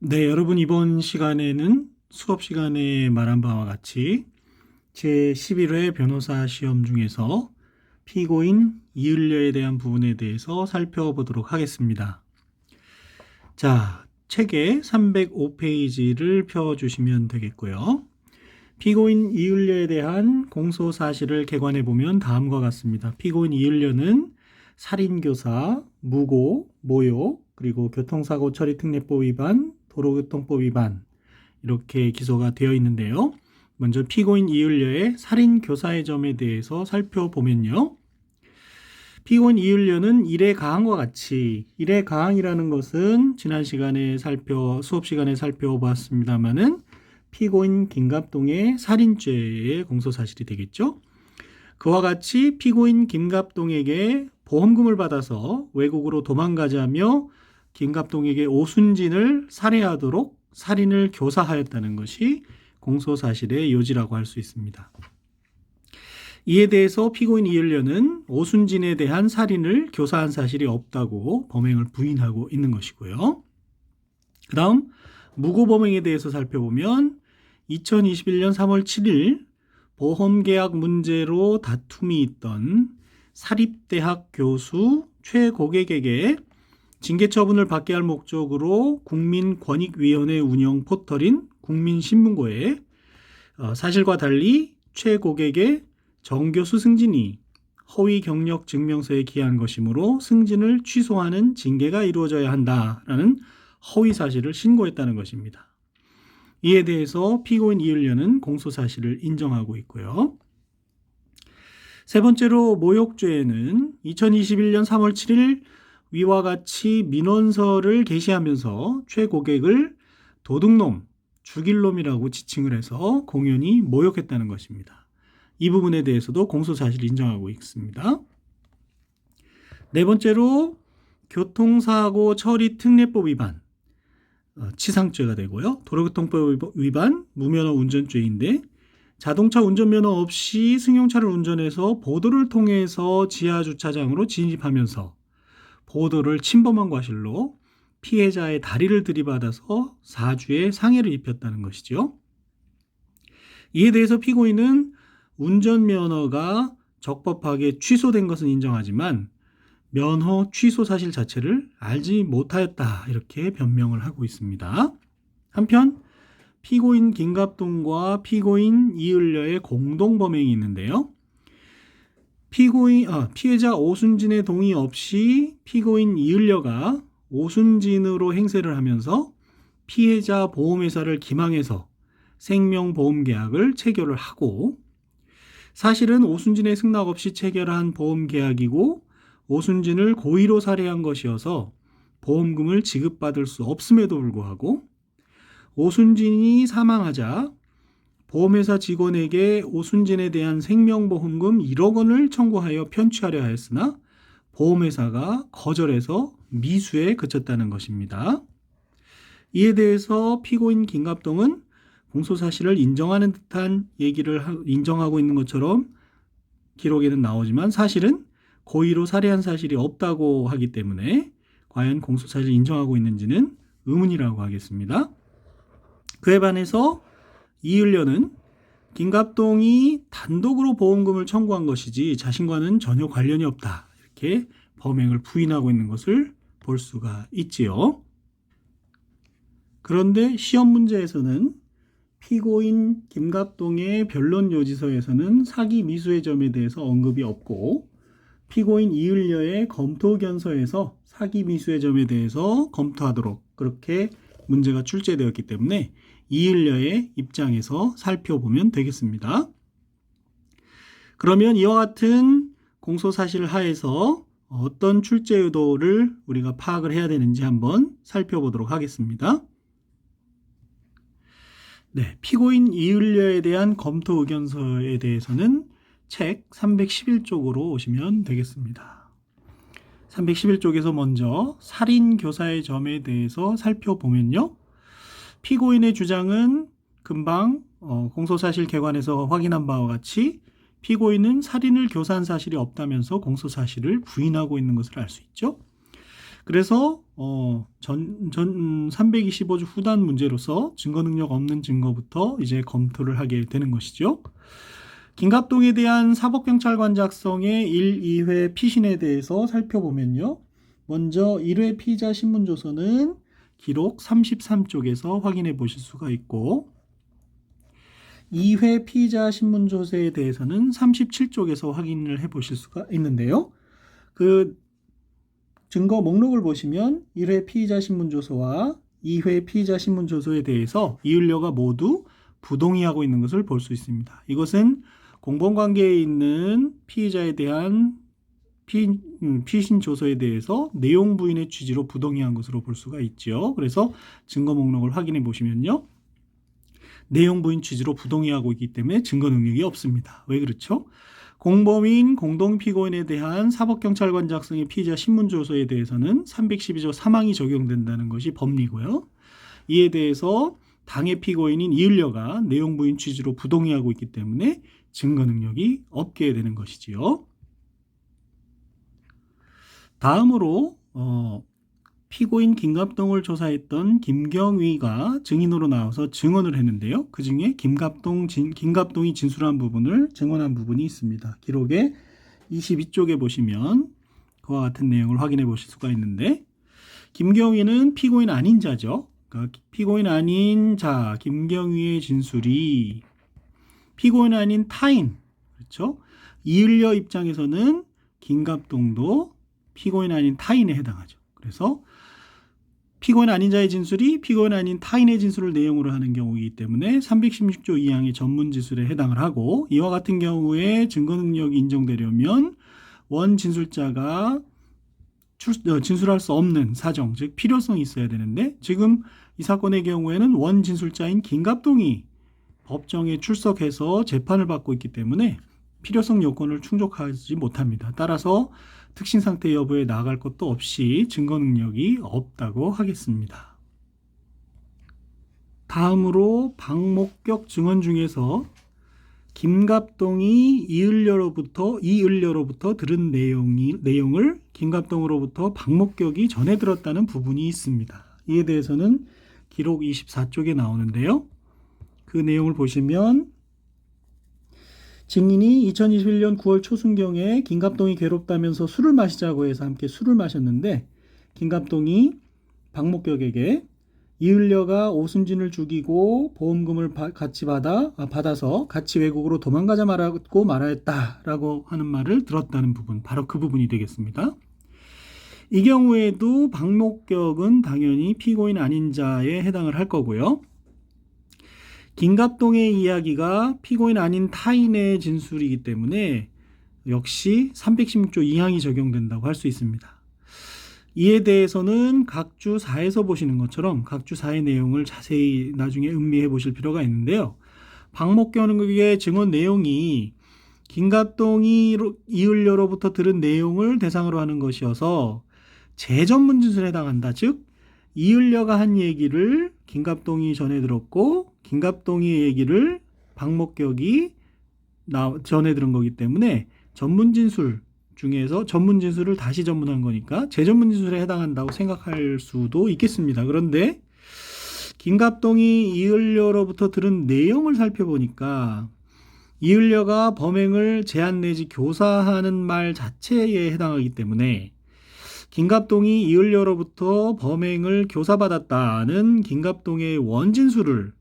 네, 여러분 이번 시간에는 수업 시간에 말한 바와 같이 제11회 변호사 시험 중에서 피고인 이율려에 대한 부분에 대해서 살펴보도록 하겠습니다. 자, 책의 305페이지를 펴주시면 되겠고요. 피고인 이율려에 대한 공소 사실을 개관해 보면 다음과 같습니다. 피고인 이율려는 살인교사, 무고, 모욕, 그리고 교통사고 처리 특례법 위반, 도로교통법 위반 이렇게 기소가 되어 있는데요. 먼저 피고인 이율려의 살인교사의 점에 대해서 살펴보면요. 피고인 이율려는 일에 가한과 같이, 일에 가한이라는 것은 지난 시간에 수업 시간에 살펴봤습니다만은 피고인 김갑동의 살인죄의 공소사실이 되겠죠. 그와 같이 피고인 김갑동에게 보험금을 받아서 외국으로 도망가자며 김갑동에게 오순진을 살해하도록 살인을 교사하였다는 것이 공소사실의 요지라고 할 수 있습니다. 이에 대해서 피고인 이율려는 오순진에 대한 살인을 교사한 사실이 없다고 범행을 부인하고 있는 것이고요. 그 다음 무고범행에 대해서 살펴보면 2021년 3월 7일 보험계약 문제로 다툼이 있던 사립대학 교수 최 고객에게 징계처분을 받게 할 목적으로 국민권익위원회 운영 포털인 국민신문고에 사실과 달리 최 고객의 정 교수 승진이 허위 경력 증명서에 기한 것이므로 승진을 취소하는 징계가 이루어져야 한다라는 허위 사실을 신고했다는 것입니다. 이에 대해서 피고인 이율려는 공소사실을 인정하고 있고요. 세 번째로 모욕죄에는 2021년 3월 7일 위와 같이 민원서를 게시하면서 최 고객을 도둑놈, 죽일 놈이라고 지칭을 해서 공연히 모욕했다는 것입니다. 이 부분에 대해서도 공소사실을 인정하고 있습니다. 네 번째로 교통사고 처리 특례법 위반, 치상죄가 되고요. 도로교통법 위반, 무면허 운전죄인데 자동차 운전면허 없이 승용차를 운전해서 보도를 통해서 지하주차장으로 진입하면서 보도를 침범한 과실로 피해자의 다리를 들이받아서 사주에 상해를 입혔다는 것이죠. 이에 대해서 피고인은 운전면허가 적법하게 취소된 것은 인정하지만 면허 취소 사실 자체를 알지 못하였다 이렇게 변명을 하고 있습니다. 한편 피고인 김갑동과 피고인 이율려의 공동범행이 있는데요. 피해자 오순진의 동의 없이 피고인 이율려가 오순진으로 행세를 하면서 피해자 보험회사를 기망해서 생명보험계약을 체결을 하고 사실은 오순진의 승낙 없이 체결한 보험계약이고 오순진을 고의로 살해한 것이어서 보험금을 지급받을 수 없음에도 불구하고 오순진이 사망하자 보험회사 직원에게 오순진에 대한 생명보험금 1억 원을 청구하여 편취하려 하였으나 보험회사가 거절해서 미수에 그쳤다는 것입니다. 이에 대해서 피고인 김갑동은 공소사실을 인정하는 듯한 얘기를 인정하고 있는 것처럼 기록에는 나오지만 사실은 고의로 살해한 사실이 없다고 하기 때문에 과연 공소사실을 인정하고 있는지는 의문이라고 하겠습니다. 그에 반해서 이율려는 김갑동이 단독으로 보험금을 청구한 것이지 자신과는 전혀 관련이 없다 이렇게 범행을 부인하고 있는 것을 볼 수가 있지요. 그런데 시험 문제에서는 피고인 김갑동의 변론 요지서에서는 사기 미수의 점에 대해서 언급이 없고 피고인 이율려의 검토견서에서 사기 미수의 점에 대해서 검토하도록 그렇게 문제가 출제되었기 때문에 이율려의 입장에서 살펴보면 되겠습니다. 그러면 이와 같은 공소사실 하에서 어떤 출제 의도를 우리가 파악을 해야 되는지 한번 살펴보도록 하겠습니다. 네, 피고인 이율려에 대한 검토 의견서에 대해서는 책 311쪽으로 오시면 되겠습니다. 311쪽에서 먼저 살인교사의 점에 대해서 살펴보면요. 피고인의 주장은 금방 공소사실 개관에서 확인한 바와 같이 피고인은 살인을 교사한 사실이 없다면서 공소사실을 부인하고 있는 것을 알 수 있죠. 그래서 325조 후단 문제로서 증거 능력 없는 증거부터 이제 검토를 하게 되는 것이죠. 김갑동에 대한 사법경찰관 작성의 1, 2회 피신에 대해서 살펴보면요. 먼저 1회 피의자 신문조서는 기록 33쪽에서 확인해 보실 수가 있고 2회 피의자 신문조서에 대해서는 37쪽에서 확인을 해 보실 수가 있는데요. 그 증거 목록을 보시면 1회 피의자 신문조서와 2회 피의자 신문조서에 대해서 이율려가 모두 부동의하고 있는 것을 볼 수 있습니다. 이것은 공범관계에 있는 피의자에 대한 피신 조서에 대해서 내용 부인의 취지로 부동의한 것으로 볼 수가 있죠. 그래서 증거 목록을 확인해 보시면요. 내용 부인 취지로 부동의하고 있기 때문에 증거 능력이 없습니다. 왜 그렇죠? 공범인 공동피고인에 대한 사법경찰관 작성의 피의자 신문조서에 대해서는 312조 3항이 적용된다는 것이 법리고요. 이에 대해서 당의 피고인인 이율려가 내용 부인 취지로 부동의하고 있기 때문에 증거 능력이 없게 되는 것이지요. 다음으로 피고인 김갑동을 조사했던 김경위가 증인으로 나와서 증언을 했는데요. 그 중에 김갑동이 진술한 부분을 증언한 부분이 있습니다. 기록의 22쪽에 보시면 그와 같은 내용을 확인해 보실 수가 있는데 김경위는 피고인 아닌 자죠. 그러니까 피고인 아닌 자 김경위의 진술이 피고인 아닌 타인, 그렇죠? 이율려 입장에서는 김갑동도 피고인 아닌 타인에 해당하죠. 그래서 피고인 아닌 자의 진술이 피고인 아닌 타인의 진술을 내용으로 하는 경우이기 때문에 316조 2항의 전문진술에 해당을 하고 이와 같은 경우에 증거 능력이 인정되려면 원 진술자가 진술할 수 없는 사정, 즉 필요성이 있어야 되는데 지금 이 사건의 경우에는 원 진술자인 김갑동이 법정에 출석해서 재판을 받고 있기 때문에 필요성 요건을 충족하지 못합니다. 따라서 특신 상태 여부에 나아갈 것도 없이 증거 능력이 없다고 하겠습니다. 다음으로 박목격 증언 중에서 김갑동이 이을려로부터 들은 내용을 김갑동으로부터 박목격이 전해 들었다는 부분이 있습니다. 이에 대해서는 기록 24쪽에 나오는데요. 그 내용을 보시면 증인이 2021년 9월 초순경에 김갑동이 괴롭다면서 술을 마시자고 해서 함께 술을 마셨는데 김갑동이 박목격에게 이을려가 오순진을 죽이고 보험금을 같이 받아서 같이 외국으로 도망가자 말하고 말하였다라고 하는 말을 들었다는 부분, 바로 그 부분이 되겠습니다. 이 경우에도 박목격은 당연히 피고인 아닌 자에 해당을 할 거고요. 김갑동의 이야기가 피고인 아닌 타인의 진술이기 때문에 역시 316조 2항이 적용된다고 할 수 있습니다. 이에 대해서는 각주 4에서 보시는 것처럼 각주 4의 내용을 자세히 나중에 음미해 보실 필요가 있는데요. 박목격의 증언 내용이 김갑동이 이을려로부터 들은 내용을 대상으로 하는 것이어서 재전문 진술에 해당한다. 즉 이을려가 한 얘기를 김갑동이 전해 들었고 김갑동의 얘기를 박목격이 전해 들은 거기 때문에 전문 진술 중에서 전문 진술을 다시 전문한 거니까 재전문 진술에 해당한다고 생각할 수도 있겠습니다. 그런데 김갑동이 이을려로부터 들은 내용을 살펴보니까 이을려가 범행을 제안 내지 교사하는 말 자체에 해당하기 때문에 김갑동이 이을려로부터 범행을 교사받았다는 김갑동의 원진술을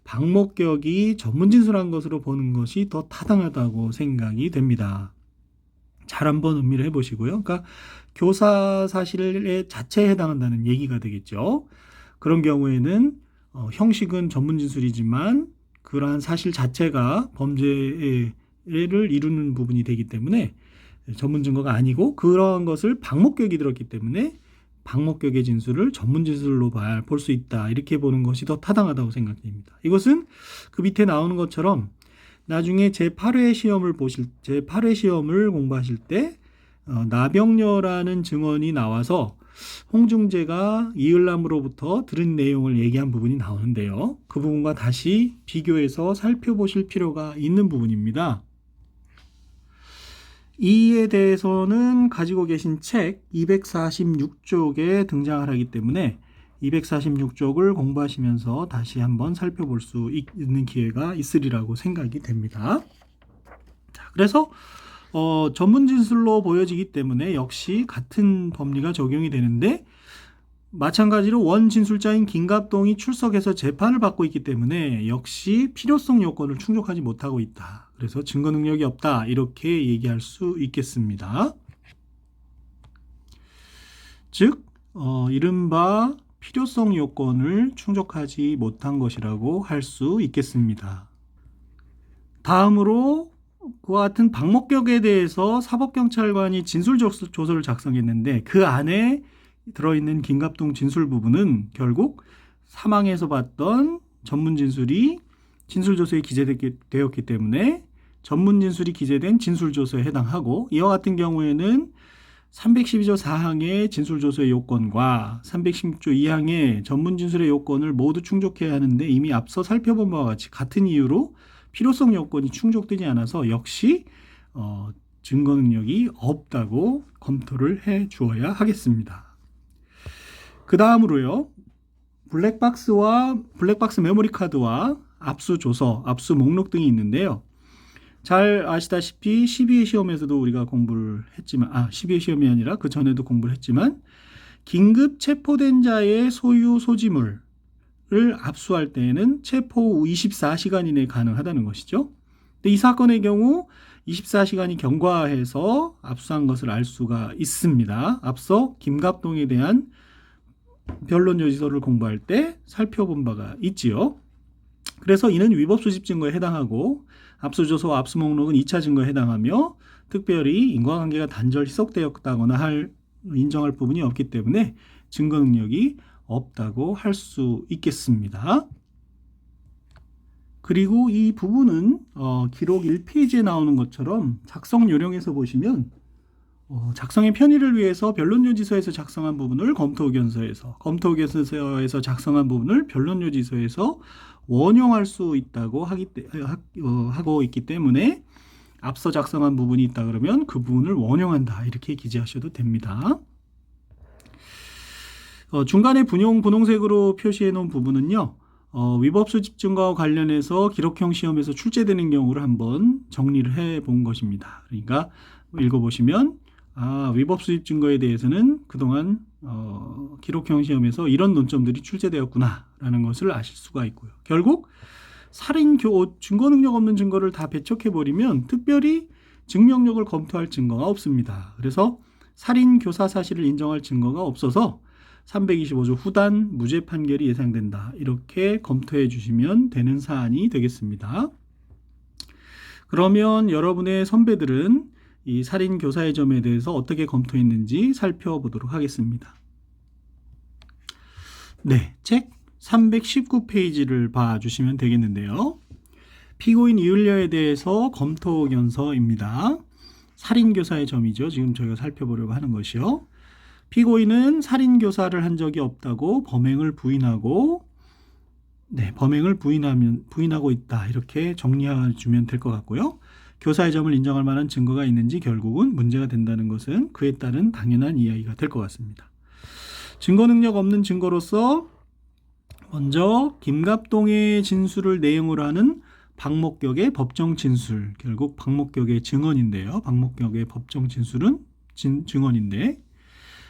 박목격이 전문진술한 것으로 보는 것이 더 타당하다고 생각이 됩니다. 잘 한번 음미를 해보시고요. 그러니까 교사 사실의 자체에 해당한다는 얘기가 되겠죠. 그런 경우에는 형식은 전문진술이지만 그러한 사실 자체가 범죄를 이루는 부분이 되기 때문에 전문 증거가 아니고 그러한 것을 박목격이 들었기 때문에 박목격의 진술을 전문 진술로 볼 수 있다. 이렇게 보는 것이 더 타당하다고 생각됩니다. 이것은 그 밑에 나오는 것처럼 나중에 제8회 시험을 공부하실 때 나병여라는 증언이 나와서 홍중재가 이을남으로부터 들은 내용을 얘기한 부분이 나오는데요. 그 부분과 다시 비교해서 살펴보실 필요가 있는 부분입니다. 이에 대해서는 가지고 계신 책 246쪽에 등장을 하기 때문에 246쪽을 공부하시면서 다시 한번 살펴볼 수 있는 기회가 있으리라고 생각이 됩니다. 자, 그래서 전문 진술로 보여지기 때문에 역시 같은 법리가 적용이 되는데, 마찬가지로 원 진술자인 김갑동이 출석해서 재판을 받고 있기 때문에 역시 필요성 요건을 충족하지 못하고 있다. 그래서 증거 능력이 없다. 이렇게 얘기할 수 있겠습니다. 즉, 이른바 필요성 요건을 충족하지 못한 것이라고 할 수 있겠습니다. 다음으로 그와 같은 박목격에 대해서 사법경찰관이 진술조서를 작성했는데, 그 안에 들어있는 김갑동 진술 부분은 결국 사망에서 봤던 전문 진술이 진술조서에 기재되었기 때문에 전문 진술이 기재된 진술조서에 해당하고, 이와 같은 경우에는 312조 4항의 진술조서의 요건과 316조 2항의 전문 진술의 요건을 모두 충족해야 하는데, 이미 앞서 살펴본 바와 같이 같은 이유로 필요성 요건이 충족되지 않아서 역시 증거 능력이 없다고 검토를 해 주어야 하겠습니다. 그 다음으로요, 블랙박스 메모리 카드와 압수 조서, 압수 목록 등이 있는데요. 잘 아시다시피 12회 시험에서도 우리가 공부를 했지만, 12회 시험이 아니라 그 전에도 공부를 했지만, 긴급 체포된 자의 소유 소지물을 압수할 때에는 체포 후 24시간 이내에 가능하다는 것이죠. 근데 이 사건의 경우 24시간이 경과해서 압수한 것을 알 수가 있습니다. 앞서 김갑동에 대한 변론 요지서를 공부할 때 살펴본 바가 있지요. 그래서 이는 위법 수집 증거에 해당하고, 압수조서와 압수목록은 2차 증거에 해당하며, 특별히 인과관계가 단절 희석되었다거나 인정할 부분이 없기 때문에 증거 능력이 없다고 할 수 있겠습니다. 그리고 이 부분은 기록 1페이지에 나오는 것처럼 작성 요령에서 보시면 작성의 편의를 위해서 변론요지서에서 작성한 부분을 검토의견서에서, 검토의견서에서 작성한 부분을 변론요지서에서 원용할 수 있다고 하고 있기 때문에, 앞서 작성한 부분이 있다 그러면 그 부분을 원용한다 이렇게 기재하셔도 됩니다. 중간에 분홍색으로 표시해 놓은 부분은요, 위법 수집 증거와 관련해서 기록형 시험에서 출제되는 경우를 한번 정리를 해 본 것입니다. 그러니까 읽어보시면 위법 수집 증거에 대해서는 그동안 기록형 시험에서 이런 논점들이 출제되었구나 라는 것을 아실 수가 있고요. 결국 증거 능력 없는 증거를 다 배척해버리면 특별히 증명력을 검토할 증거가 없습니다. 그래서 살인 교사 사실을 인정할 증거가 없어서 325조 후단 무죄 판결이 예상된다. 이렇게 검토해 주시면 되는 사안이 되겠습니다. 그러면 여러분의 선배들은 이 살인 교사의 점에 대해서 어떻게 검토했는지 살펴보도록 하겠습니다. 네, 책 319페이지를 봐주시면 되겠는데요. 피고인 이율려에 대해서 검토견서입니다. 살인 교사의 점이죠. 지금 저희가 살펴보려고 하는 것이요. 피고인은 살인 교사를 한 적이 없다고 범행을 부인하고, 범행을 부인하고 있다. 이렇게 정리해 주면 될 것 같고요. 교사의 점을 인정할 만한 증거가 있는지 결국은 문제가 된다는 것은 그에 따른 당연한 이야기가 될 것 같습니다. 증거 능력 없는 증거로서 먼저 김갑동의 진술을 내용으로 하는 박목격의 법정 진술, 결국 박목격의 증언인데요. 박목격의 법정 진술은 증언인데,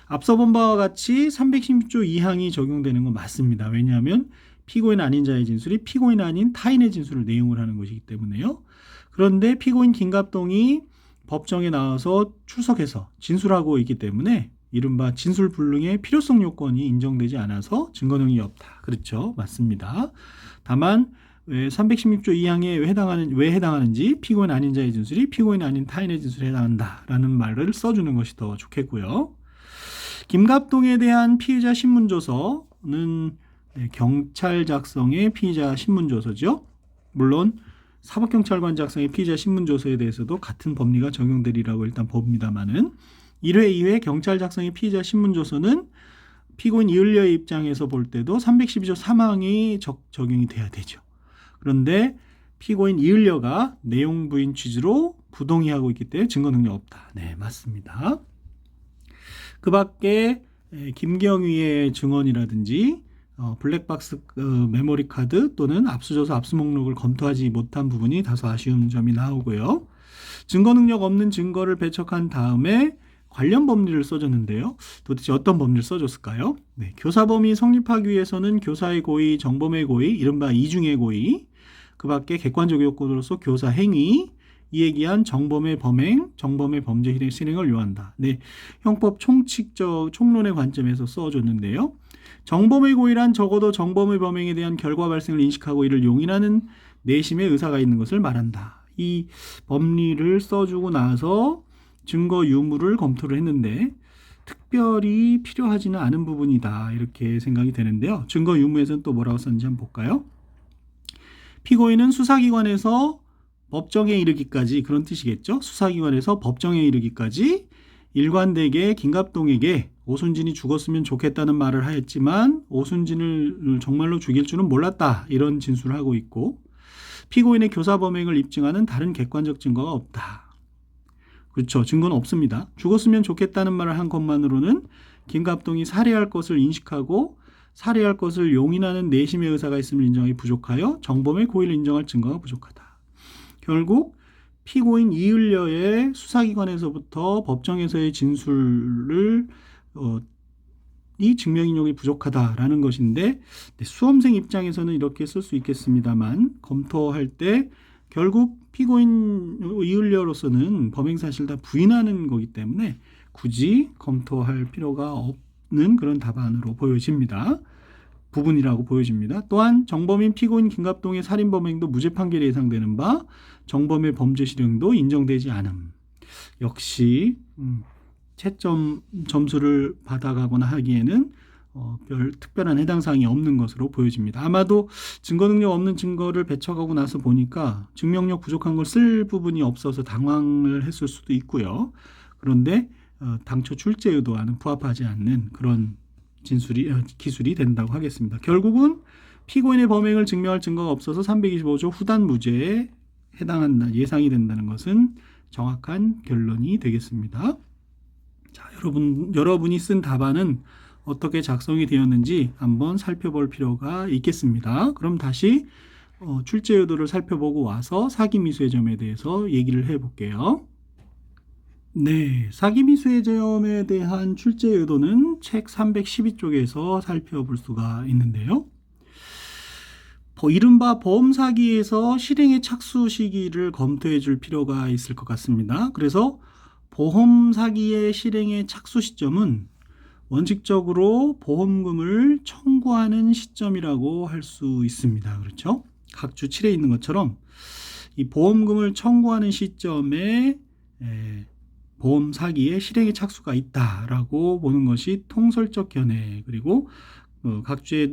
앞서 본 바와 같이 316조 2항이 적용되는 건 맞습니다. 왜냐하면 피고인 아닌 자의 진술이 피고인 아닌 타인의 진술을 내용으로 하는 것이기 때문에요. 그런데 피고인 김갑동이 법정에 나와서 출석해서 진술하고 있기 때문에 이른바 진술불능의 필요성 요건이 인정되지 않아서 증거 능력이 없다. 그렇죠. 맞습니다. 다만 316조 2항에 왜 해당하는지, 피고인 아닌 자의 진술이 피고인 아닌 타인의 진술에 해당한다라는 말을 써주는 것이 더 좋겠고요. 김갑동에 대한 피의자 신문조서는 경찰 작성의 피의자 신문조서죠. 물론 사법경찰관 작성의 피의자 신문조서에 대해서도 같은 법리가 적용되리라고 일단 봅니다만은, 1회, 2회 경찰 작성의 피의자 신문조서는 피고인 이율려의 입장에서 볼 때도 312조 3항이 적용이 돼야 되죠. 그런데 피고인 이율려가 내용 부인 취지로 부동의하고 있기 때문에 증거 능력 없다. 네, 맞습니다. 그 밖에 김경위의 증언이라든지 블랙박스 메모리 카드 또는 압수조사 압수 목록을 검토하지 못한 부분이 다소 아쉬운 점이 나오고요. 증거 능력 없는 증거를 배척한 다음에 관련 법리를 써줬는데요. 도대체 어떤 법리를 써줬을까요? 네, 교사범위 성립하기 위해서는 교사의 고의, 정범의 고의, 이른바 이중의 고의, 그 밖에 객관적 요건으로서 교사 행위, 이에 기한 정범의 범행, 정범의 범죄 실행을 요한다. 네, 형법 총칙적 총론의 관점에서 써줬는데요. 정범의 고의란 적어도 정범의 범행에 대한 결과 발생을 인식하고 이를 용인하는 내심의 의사가 있는 것을 말한다. 이 법리를 써주고 나서 증거 유무를 검토를 했는데 특별히 필요하지는 않은 부분이다 이렇게 생각이 되는데요. 증거 유무에서는 또 뭐라고 썼는지 한번 볼까요? 피고인은 수사기관에서 법정에 이르기까지, 그런 뜻이겠죠. 수사기관에서 법정에 이르기까지 일관되게 김갑동에게 오순진이 죽었으면 좋겠다는 말을 하였지만 오순진을 정말로 죽일 줄은 몰랐다 이런 진술을 하고 있고, 피고인의 교사 범행을 입증하는 다른 객관적 증거가 없다. 그렇죠. 증거는 없습니다. 죽었으면 좋겠다는 말을 한 것만으로는 김갑동이 살해할 것을 인식하고 살해할 것을 용인하는 내심의 의사가 있음을 인정하기 부족하여 정범의 고의를 인정할 증거가 부족하다. 결국 피고인 이을려의 수사기관에서부터 법정에서의 진술을 이 증명인력이 부족하다라는 것인데, 수험생 입장에서는 이렇게 쓸 수 있겠습니다만 검토할 때 결국 피고인 이을려로서는 범행 사실 다 부인하는 거기 때문에 굳이 검토할 필요가 없는 그런 답안으로 보여집니다. 부분이라고 보여집니다. 또한 정범인 피고인 김갑동의 살인 범행도 무죄 판결이 예상되는 바 정범의 범죄 실형도 인정되지 않음. 역시 채점 점수를 받아가거나 하기에는 별 특별한 해당 사항이 없는 것으로 보여집니다. 아마도 증거 능력 없는 증거를 배척하고 나서 보니까 증명력 부족한 걸 쓸 부분이 없어서 당황을 했을 수도 있고요. 그런데 당초 출제 의도와는 부합하지 않는 그런 기술이 된다고 하겠습니다. 결국은 피고인의 범행을 증명할 증거가 없어서 325조 후단 무죄에 해당한다, 예상이 된다는 것은 정확한 결론이 되겠습니다. 자, 여러분이 쓴 답안은 어떻게 작성이 되었는지 한번 살펴볼 필요가 있겠습니다. 그럼 다시 출제 의도를 살펴보고 와서 사기미수의 점에 대해서 얘기를 해볼게요. 네, 사기미수의 점에 대한 출제 의도는 책 312쪽에서 살펴볼 수가 있는데요. 이른바 보험사기에서 실행의 착수 시기를 검토해 줄 필요가 있을 것 같습니다. 그래서 보험사기의 실행의 착수 시점은 원칙적으로 보험금을 청구하는 시점이라고 할 수 있습니다. 그렇죠? 각주 7에 있는 것처럼 이 보험금을 청구하는 시점에 보험 사기의 실행의 착수가 있다라고 보는 것이 통설적 견해, 그리고 각주에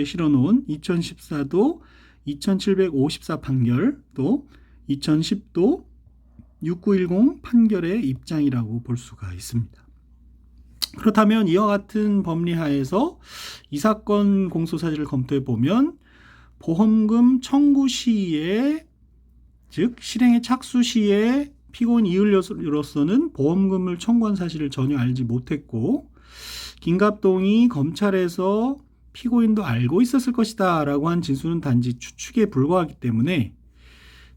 실어놓은 2014도 2754 판결, 또 2010도 6910 판결의 입장이라고 볼 수가 있습니다. 그렇다면 이와 같은 법리 하에서 이 사건 공소사실을 검토해 보면 보험금 청구 시에, 즉 실행의 착수 시에 피고인 이을려로서는 보험금을 청구한 사실을 전혀 알지 못했고, 김갑동이 검찰에서 피고인도 알고 있었을 것이다 라고 한 진술은 단지 추측에 불과하기 때문에,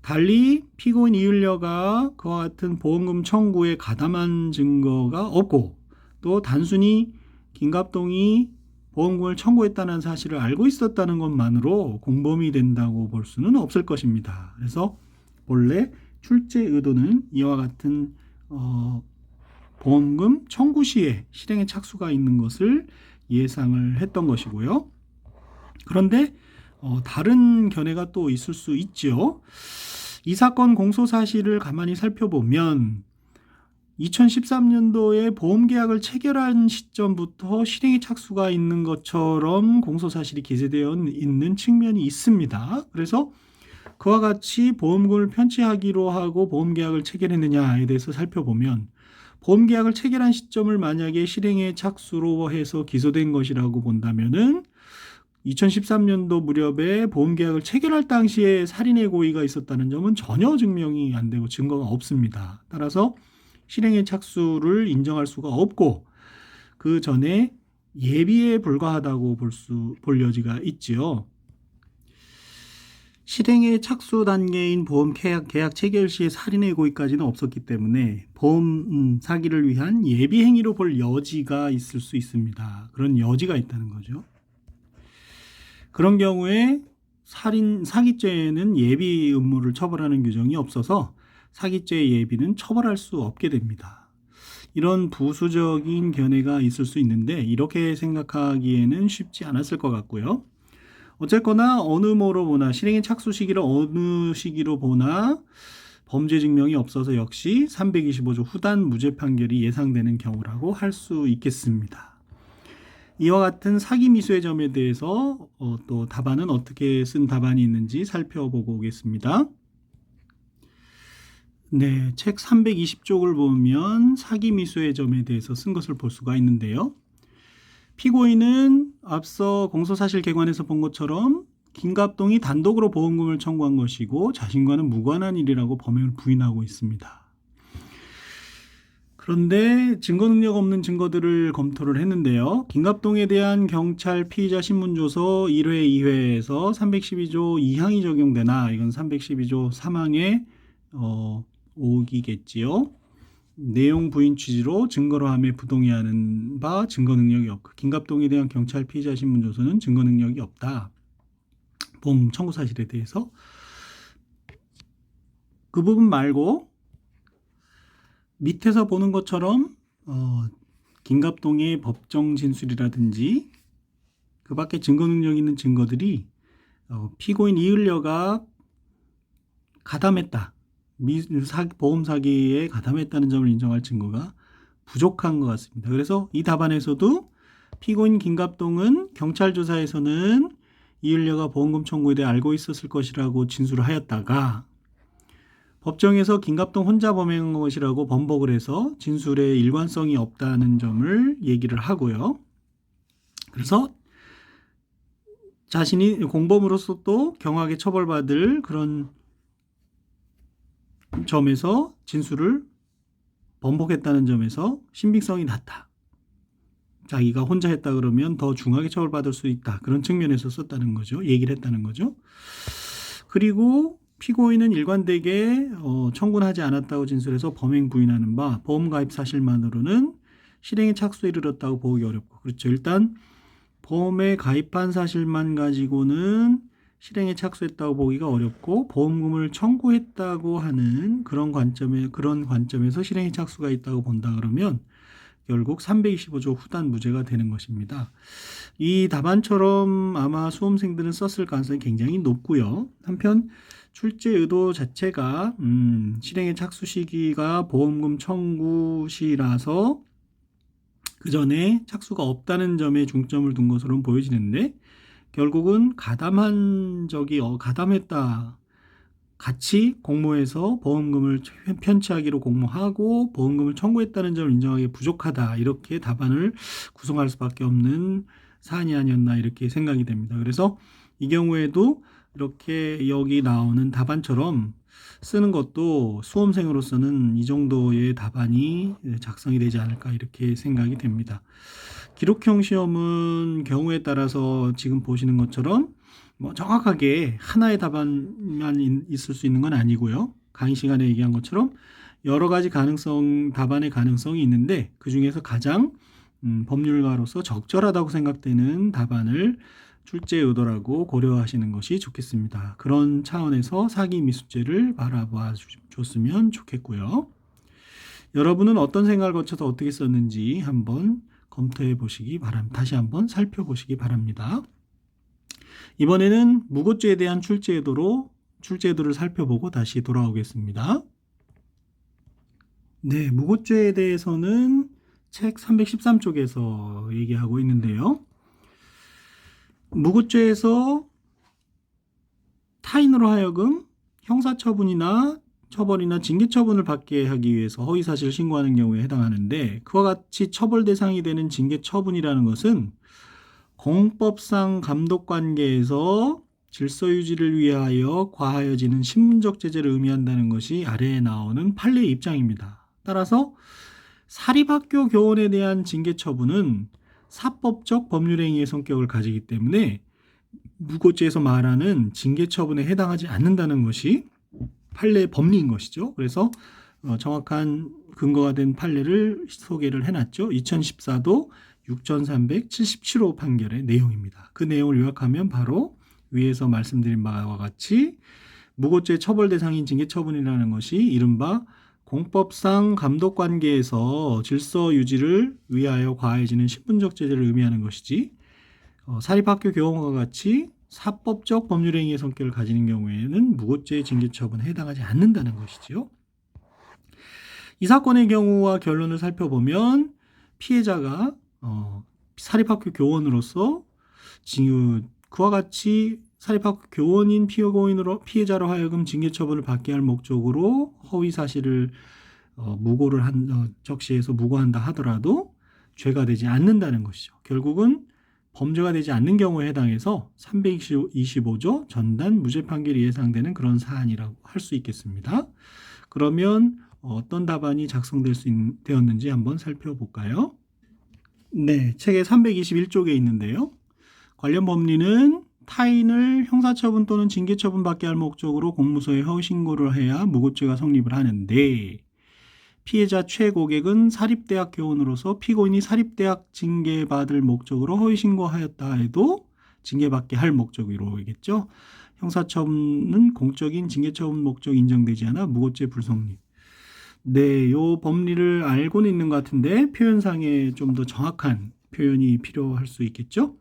달리 피고인 이을려가 그와 같은 보험금 청구에 가담한 증거가 없고, 또 단순히 김갑동이 보험금을 청구했다는 사실을 알고 있었다는 것만으로 공범이 된다고 볼 수는 없을 것입니다. 그래서 본래 출제 의도는 이와 같은 보험금 청구 시에 실행의 착수가 있는 것을 예상을 했던 것이고요. 그런데 다른 견해가 또 있을 수 있죠. 이 사건 공소 사실을 가만히 살펴보면 2013년도에 보험계약을 체결한 시점부터 실행의 착수가 있는 것처럼 공소사실이 기재되어 있는 측면이 있습니다. 그래서 그와 같이 보험금을 편취하기로 하고 보험계약을 체결했느냐에 대해서 살펴보면, 보험계약을 체결한 시점을 만약에 실행의 착수로 해서 기소된 것이라고 본다면은 2013년도 무렵에 보험계약을 체결할 당시에 살인의 고의가 있었다는 점은 전혀 증명이 안 되고 증거가 없습니다. 따라서 실행의 착수를 인정할 수가 없고 그 전에 예비에 불과하다고 볼 여지가 있지요. 실행의 착수 단계인 보험 계약 체결 시에 살인의 고의까지는 없었기 때문에 보험 사기를 위한 예비 행위로 볼 여지가 있을 수 있습니다. 그런 여지가 있다는 거죠. 그런 경우에 사기죄에는 예비 음모를 처벌하는 규정이 없어서 사기죄 예비는 처벌할 수 없게 됩니다. 이런 부수적인 견해가 있을 수 있는데 이렇게 생각하기에는 쉽지 않았을 것 같고요. 어쨌거나 어느 뭐로 보나 실행의 착수 시기를 어느 시기로 보나 범죄 증명이 없어서 역시 325조 후단 무죄 판결이 예상되는 경우라고 할 수 있겠습니다. 이와 같은 사기 미수의 점에 대해서 또 답안은 어떻게 쓴 답안이 있는지 살펴보고 오겠습니다. 네, 책 320쪽을 보면 사기 미수의 점에 대해서 쓴 것을 볼 수가 있는데요. 피고인은 앞서 공소사실개관에서 본 것처럼 김갑동이 단독으로 보험금을 청구한 것이고 자신과는 무관한 일이라고 범행을 부인하고 있습니다. 그런데 증거 능력 없는 증거들을 검토를 했는데요. 김갑동에 대한 경찰 피의자 신문조서 1회, 2회에서 312조 2항이 적용되나 이건 312조 3항의 5기겠지요. 내용 부인 취지로 증거로 함에 부동의하는 바 증거 능력이 없고 김갑동에 대한 경찰 피의자 신문조서는 증거 능력이 없다. 보험 청구 사실에 대해서 그 부분 말고 밑에서 보는 것처럼 김갑동의 법정 진술이라든지 그 밖에 증거 능력 있는 증거들이 피고인 이을려가 가담했다. 보험 사기에 가담했다는 점을 인정할 증거가 부족한 것 같습니다. 그래서 이 답안에서도 피고인 김갑동은 경찰 조사에서는 이을려가 보험금 청구에 대해 알고 있었을 것이라고 진술을 하였다가 법정에서 김갑동 혼자 범행한 것이라고 번복을 해서 진술에 일관성이 없다는 점을 얘기를 하고요. 그래서 자신이 공범으로서 또 경하게 처벌받을 그런 점에서 진술을 번복했다는 점에서 신빙성이 낮다. 자기가 혼자 했다 그러면 더 중하게 처벌받을 수 있다. 그런 측면에서 썼다는 거죠. 얘기를 했다는 거죠. 그리고 피고인은 일관되게 청구는 하지 않았다고 진술해서 범행 부인하는 바 보험 가입 사실만으로는 실행에 착수에 이르렀다고 보기 어렵고 그렇죠. 일단 보험에 가입한 사실만 가지고는 실행에 착수했다고 보기가 어렵고 보험금을 청구했다고 하는 그런 관점에서 실행에 착수가 있다고 본다 그러면 결국 325조 후단 무죄가 되는 것입니다. 이 답안처럼 아마 수험생들은 썼을 가능성이 굉장히 높고요. 한편 출제 의도 자체가 실행의 착수 시기가 보험금 청구 시라서 그 전에 착수가 없다는 점에 중점을 둔 것으로 보여지는데 결국은 가담했다. 같이 공모해서 보험금을 편취하기로 공모하고 보험금을 청구했다는 점을 인정하기 부족하다. 이렇게 답안을 구성할 수밖에 없는 사안이 아니었나 이렇게 생각이 됩니다. 그래서 이 경우에도 이렇게 여기 나오는 답안처럼 쓰는 것도 수험생으로서는 이 정도의 답안이 작성이 되지 않을까 이렇게 생각이 됩니다. 기록형 시험은 경우에 따라서 지금 보시는 것처럼 정확하게 하나의 답안만 있을 수 있는 건 아니고요. 강의 시간에 얘기한 것처럼 여러 가지 답안의 가능성이 있는데 그 중에서 가장 법률가로서 적절하다고 생각되는 답안을 출제 의도라고 고려하시는 것이 좋겠습니다. 그런 차원에서 사기 미수죄를 바라봐 줬으면 좋겠고요. 여러분은 어떤 생각을 거쳐서 어떻게 썼는지 한번 검토해 보시기 바랍니다. 다시 한번 살펴보시기 바랍니다. 이번에는 무고죄에 대한 출제 의도를 살펴보고 다시 돌아오겠습니다. 네, 무고죄에 대해서는 책 313쪽에서 얘기하고 있는데요. 무고죄에서 타인으로 하여금 형사처분이나 처벌이나 징계처분을 받게 하기 위해서 허위사실을 신고하는 경우에 해당하는데 그와 같이 처벌 대상이 되는 징계처분이라는 것은 공법상 감독관계에서 질서 유지를 위하여 과하여지는 신분적 제재를 의미한다는 것이 아래에 나오는 판례의 입장입니다. 따라서 사립학교 교원에 대한 징계 처분은 사법적 법률행위의 성격을 가지기 때문에 무고죄에서 말하는 징계 처분에 해당하지 않는다는 것이 판례의 법리인 것이죠. 그래서 정확한 근거가 된 판례를 소개를 해놨죠. 2014도 6377호 판결의 내용입니다. 그 내용을 요약하면 바로 위에서 말씀드린 바와 같이 무고죄 처벌 대상인 징계 처분이라는 것이 이른바 공법상 감독관계에서 질서 유지를 위하여 과해지는 신분적 제재를 의미하는 것이지 사립학교 교원과 같이 사법적 법률행위의 성격을 가지는 경우에는 무고죄 징계 처분에 해당하지 않는다는 것이지요. 이 사건의 경우와 결론을 살펴보면 피해자가 사립학교 교원으로서 그와 같이 사립학교 교원인 피해자로 하여금 징계 처분을 받게 할 목적으로 허위 사실을 무고를 적시해서 무고한다 하더라도 죄가 되지 않는다는 것이죠. 결국은 범죄가 되지 않는 경우에 해당해서 325조 전단 무죄 판결이 예상되는 그런 사안이라고 할 수 있겠습니다. 그러면 어떤 답안이 되었는지 한번 살펴볼까요? 네, 책의 321쪽에 있는데요. 관련 법리는 타인을 형사처분 또는 징계처분 받게 할 목적으로 공무서에 허위 신고를 해야 무고죄가 성립을 하는데 피해자 최 고객은 사립대학 교원으로서 피고인이 사립대학 징계받을 목적으로 허위 신고하였다 해도 징계받게 할 목적으로겠죠. 형사처분은 공적인 징계처분 목적 인정되지 않아 무고죄 불성립. 네, 요 법리를 알고는 있는 것 같은데 표현상에 좀 더 정확한 표현이 필요할 수 있겠죠.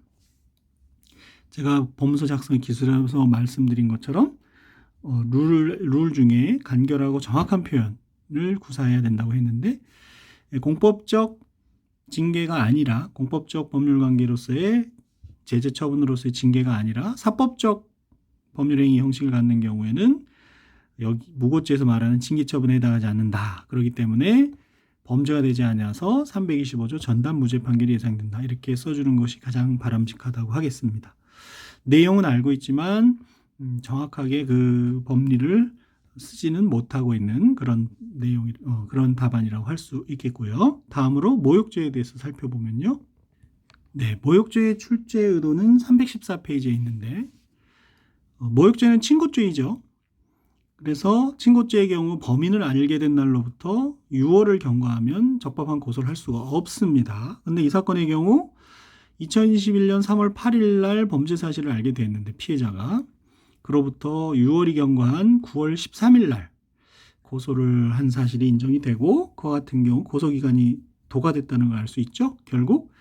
제가 법무서 작성 기술에서 말씀드린 것처럼 룰 중에 간결하고 정확한 표현을 구사해야 된다고 했는데 공법적 징계가 아니라 공법적 법률관계로서의 제재 처분으로서의 징계가 아니라 사법적 법률행위 형식을 갖는 경우에는 여기 무고죄에서 말하는 징계 처분에 해당하지 않는다. 그렇기 때문에 범죄가 되지 않아서 325조 전단 무죄 판결이 예상된다. 이렇게 써주는 것이 가장 바람직하다고 하겠습니다. 내용은 알고 있지만 정확하게 그 법리를 쓰지는 못하고 있는 그런 그런 답안이라고 할 수 있겠고요. 다음으로 모욕죄에 대해서 살펴보면요. 네, 모욕죄의 출제 의도는 314페이지에 있는데 모욕죄는 친고죄이죠. 그래서 친고죄의 경우 범인을 알게 된 날로부터 6월을 경과하면 적법한 고소를 할 수가 없습니다. 그런데 이 사건의 경우 2021년 3월 8일 날 범죄 사실을 알게 됐는데 피해자가 그로부터 6월이 경과한 9월 13일 날 고소를 한 사실이 인정이 되고 그와 같은 경우 고소기간이 도과됐다는 걸 알 수 있죠. 결국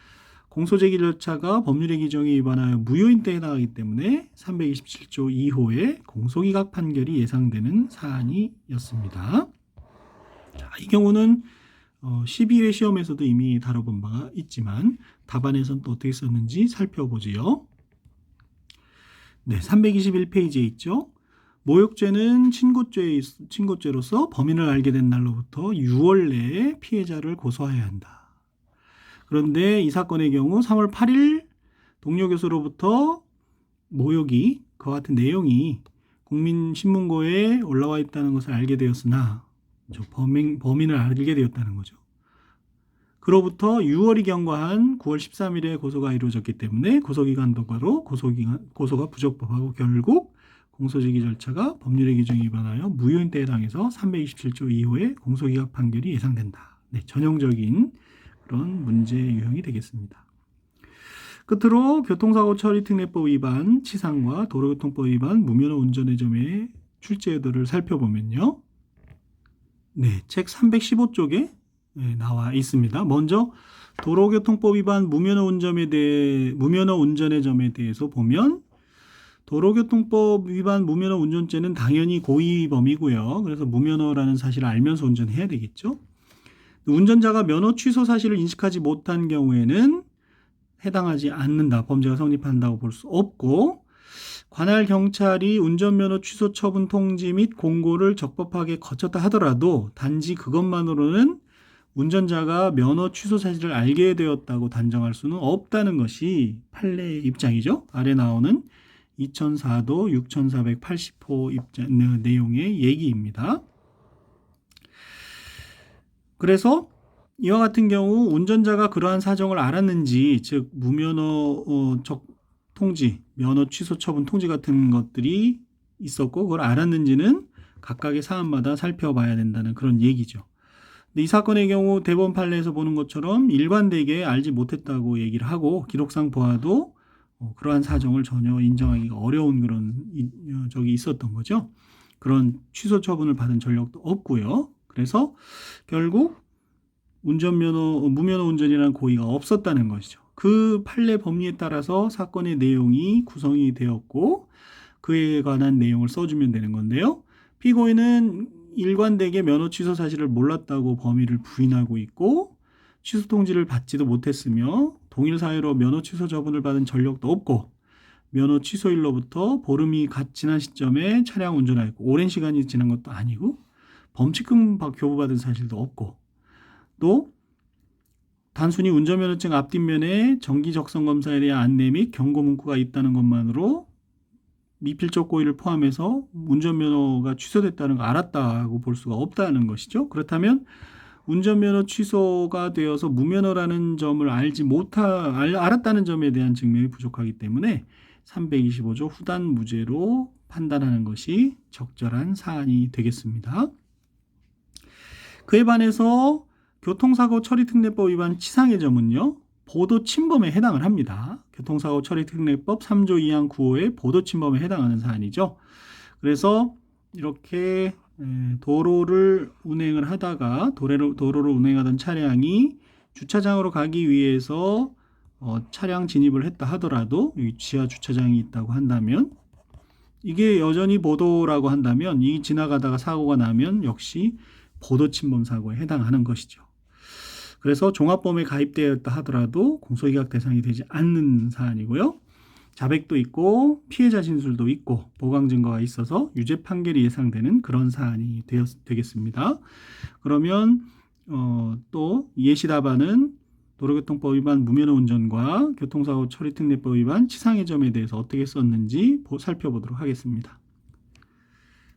공소제기 절차가 법률의 규정에 위반하여 무효인때에 해당하기 때문에 327조 2호의 공소기각 판결이 예상되는 사안이었습니다. 자, 이 경우는 12회 시험에서도 이미 다뤄본 바가 있지만 답안에서는 또 어떻게 썼는지 살펴보지요. 네, 321페이지에 있죠. 모욕죄는 친고죄로서 범인을 알게 된 날로부터 6월 내에 피해자를 고소해야 한다. 그런데 이 사건의 경우 3월 8일 동료 교수로부터 모욕이 그와 같은 내용이 국민신문고에 올라와 있다는 것을 알게 되었으나 범인을 알게 되었다는 거죠. 그로부터 6월이 경과한 9월 13일에 고소가 이루어졌기 때문에 고소기간 도과로 고소가 부적법하고 결국 공소제기 절차가 법률의 규정에 위반하여 무효인때에 해당해서 327조 2호의 공소기각 판결이 예상된다. 네, 전형적인 그런 문제 유형이 되겠습니다. 끝으로 교통사고 처리 특례법 위반, 치상과 도로교통법 위반, 무면허 운전의 점의 출제 의도를 살펴보면요. 네, 책 315쪽에 나와 있습니다. 먼저 도로교통법 위반 무면허 운전의 점에 대해서 보면 도로교통법 위반 무면허 운전죄는 당연히 고의범이고요. 그래서 무면허라는 사실을 알면서 운전해야 되겠죠. 운전자가 면허 취소 사실을 인식하지 못한 경우에는 해당하지 않는다. 범죄가 성립한다고 볼 수 없고 관할 경찰이 운전면허 취소 처분 통지 및 공고를 적법하게 거쳤다 하더라도 단지 그것만으로는 운전자가 면허 취소 사실을 알게 되었다고 단정할 수는 없다는 것이 판례의 입장이죠. 아래 나오는 2004도 6480호 내용의 얘기입니다. 그래서 이와 같은 경우 운전자가 그러한 사정을 알았는지, 즉 무면허 통지, 면허 취소 처분 통지 같은 것들이 있었고 그걸 알았는지는 각각의 사안마다 살펴봐야 된다는 그런 얘기죠. 근데 이 사건의 경우 대법원 판례에서 보는 것처럼 일관되게 알지 못했다고 얘기를 하고 기록상 보아도 그러한 사정을 전혀 인정하기가 어려운 그런 적이 있었던 거죠. 그런 취소 처분을 받은 전력도 없고요. 그래서 결국 무면허 운전이라는 고의가 없었다는 것이죠. 그 판례 법리에 따라서 사건의 내용이 구성이 되었고 그에 관한 내용을 써주면 되는 건데요. 피고인은 일관되게 면허 취소 사실을 몰랐다고 범위를 부인하고 있고 취소 통지를 받지도 못했으며 동일 사유로 면허 취소 처분을 받은 전력도 없고 면허 취소일로부터 보름이 지난 시점에 차량 운전하였고 오랜 시간이 지난 것도 아니고 범칙금 교부받은 사실도 없고 또 단순히 운전면허증 앞뒷면에 정기적성검사에 대한 안내 및 경고 문구가 있다는 것만으로 미필적 고의를 포함해서 운전면허가 취소됐다는 걸 알았다고 볼 수가 없다는 것이죠. 그렇다면 운전면허 취소가 되어서 무면허라는 점을 알았다는 점에 대한 증명이 부족하기 때문에 325조 후단 무죄로 판단하는 것이 적절한 사안이 되겠습니다. 그에 반해서 교통사고 처리특례법 위반 치상의 점은요, 보도 침범에 해당을 합니다. 교통사고 처리특례법 3조 2항 9호의 보도 침범에 해당하는 사안이죠. 그래서 이렇게 도로를 운행을 하다가 도로를 운행하던 차량이 주차장으로 가기 위해서 차량 진입을 했다 하더라도 여기 지하 주차장이 있다고 한다면 이게 여전히 보도라고 한다면 이 지나가다가 사고가 나면 역시 보도 침범 사고에 해당하는 것이죠. 그래서 종합범에 가입되었다 하더라도 공소기각 대상이 되지 않는 사안이고요. 자백도 있고 피해자 진술도 있고 보강 증거가 있어서 유죄 판결이 예상되는 그런 사안이 되겠습니다. 그러면 또 예시 답안은 도로교통법 위반 무면허 운전과 교통사고 처리특례법 위반 치상의 점에 대해서 어떻게 썼는지 살펴보도록 하겠습니다.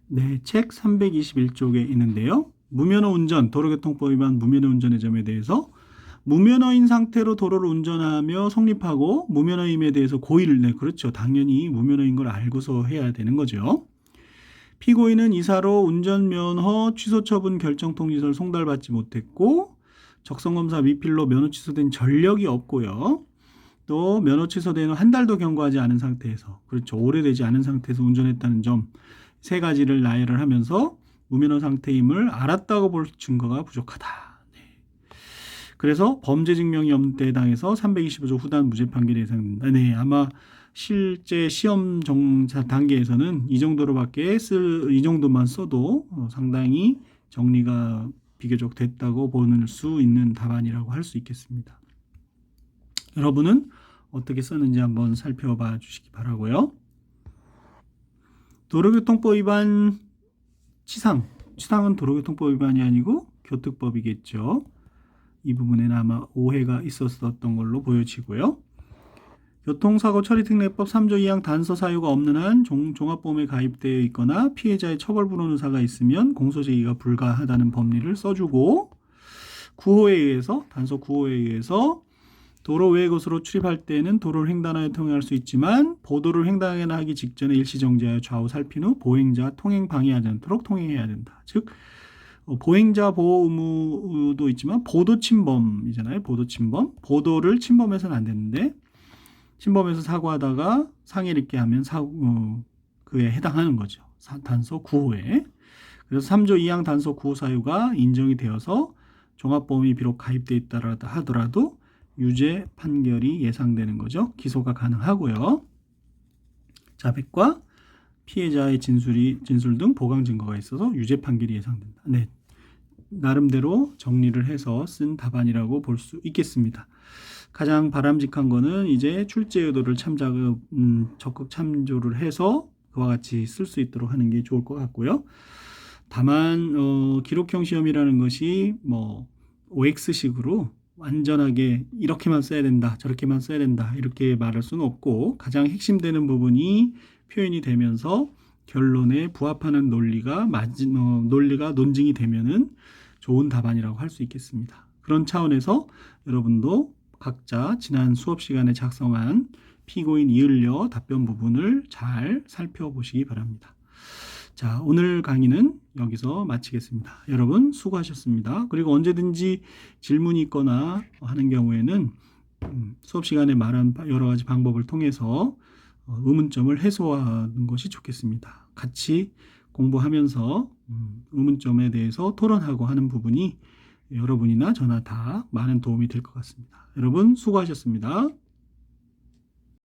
네, 책 321쪽에 있는데요. 무면허 운전, 도로교통법 위반 무면허 운전의 점에 대해서 무면허인 상태로 도로를 운전하며 성립하고 무면허임에 대해서 고의를 그렇죠. 당연히 무면허인 걸 알고서 해야 되는 거죠. 피고인은 이사로 운전면허 취소처분 결정통지서를 송달받지 못했고 적성검사 미필로 면허 취소된 전력이 없고요. 또 면허 취소된 후 한 달도 경과하지 않은 상태에서 그렇죠. 오래되지 않은 상태에서 운전했다는 점 세 가지를 나열을 하면서 무면허 상태임을 알았다고 볼 증거가 부족하다. 네. 그래서 범죄 증명이 없는 데 해당해서 325조 후단 무죄 판결이 예상된다. 네, 아마 실제 시험 단계에서는 이 정도로밖에 이 정도만 써도 상당히 정리가 비교적 됐다고 볼 수 있는 답안이라고 할 수 있겠습니다. 여러분은 어떻게 썼는지 한번 살펴봐 주시기 바라고요. 도로교통법 위반 치상은 도로교통법 위반이 아니고 교특법이겠죠. 이 부분에는 아마 오해가 있었던 걸로 보여지고요. 교통사고 처리특례법 3조 2항 단서 사유가 없는 한 종합보험에 가입되어 있거나 피해자의 처벌 불허 의사가 있으면 공소제기가 불가하다는 법리를 써주고 단서 9호에 의해서 도로 외의 곳으로 출입할 때는 도로를 횡단하여 통행할 수 있지만 보도를 횡단하기 직전에 일시 정지하여 좌우 살핀 후 보행자 통행 방해하지 않도록 통행해야 된다. 즉 보행자 보호 의무도 있지만 보도 침범이잖아요. 보도 침범. 보도를 침범해서는 안 되는데 침범해서 사고하다가 상해를 입게 하면 그에 해당하는 거죠. 단서 9호에. 그래서 3조 2항 단서 9호 사유가 인정이 되어서 종합보험이 비록 가입되어 있다 하더라도 유죄 판결이 예상되는 거죠. 기소가 가능하고요. 자백과 피해자의 진술 등 보강 증거가 있어서 유죄 판결이 예상된다. 네, 나름대로 정리를 해서 쓴 답안이라고 볼 수 있겠습니다. 가장 바람직한 거는 이제 출제 의도를 적극 참조를 해서 그와 같이 쓸 수 있도록 하는 게 좋을 것 같고요. 다만 기록형 시험이라는 것이 OX식으로 완전하게 이렇게만 써야 된다, 저렇게만 써야 된다 이렇게 말할 수는 없고 가장 핵심되는 부분이 표현이 되면서 결론에 부합하는 논리가 논증이 되면은 좋은 답안이라고 할 수 있겠습니다. 그런 차원에서 여러분도 각자 지난 수업 시간에 작성한 피고인 이을려 답변 부분을 잘 살펴보시기 바랍니다. 자, 오늘 강의는 여기서 마치겠습니다. 여러분 수고하셨습니다. 그리고 언제든지 질문이 있거나 하는 경우에는 수업 시간에 말한 여러 가지 방법을 통해서 의문점을 해소하는 것이 좋겠습니다. 같이 공부하면서 의문점에 대해서 토론하고 하는 부분이 여러분이나 저나 다 많은 도움이 될 것 같습니다. 여러분 수고하셨습니다.